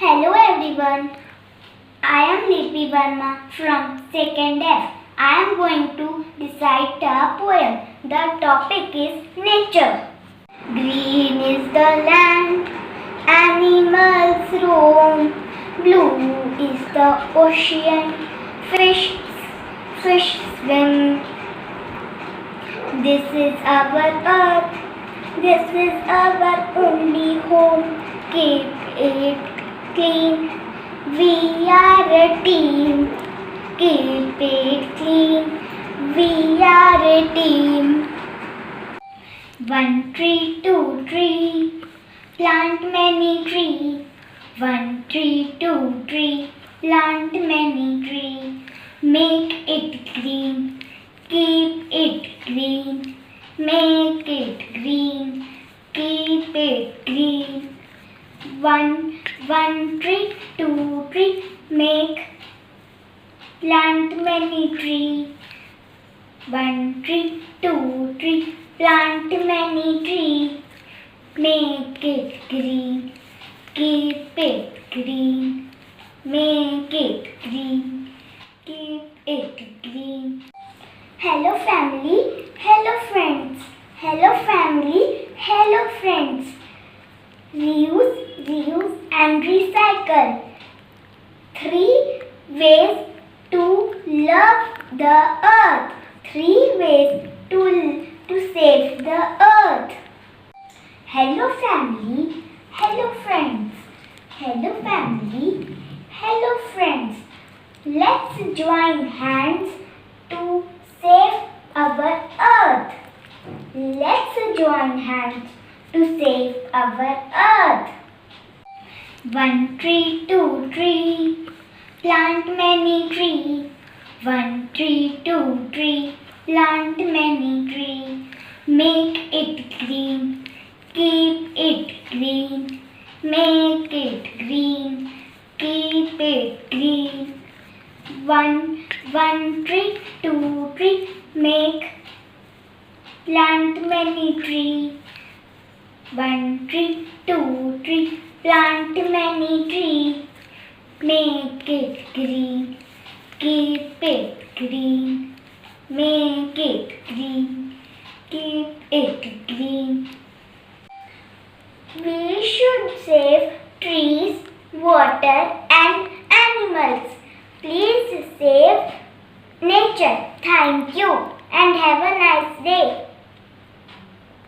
Hello everyone, I am Lipi Verma from 2nd F. I am going to recite a poem. The topic is nature. Green is the land, animals roam. Blue is the ocean, fish swim. This is our earth, this is our only home. Keep it clean, we are a team. Keep it clean, we are a team. One tree, two tree, plant many tree. One tree, two tree, plant many tree. Make it green, keep it green. Make it green, keep it green. One tree, two tree, plant many tree. One tree, two tree, plant many tree. Make it green, keep it green. Make it green, keep it green. Hello family, hello friends. Hello family, hello friends. Reuse and recycle. 3 ways to love the earth. 3 ways to save the earth. Hello family, hello friends. Hello family, hello friends. Let's join hands to save our earth. Let's join hands to save our earth. One tree, two tree, plant many tree. One tree, two tree, plant many tree. Make it green, keep it green. Make it green, keep it green. One tree, two tree, plant many tree. One tree, two tree, plant many tree. Make it green, keep it green. Make it green, keep it green. We should save trees, water and animals. Please save nature. Thank you and have a nice day.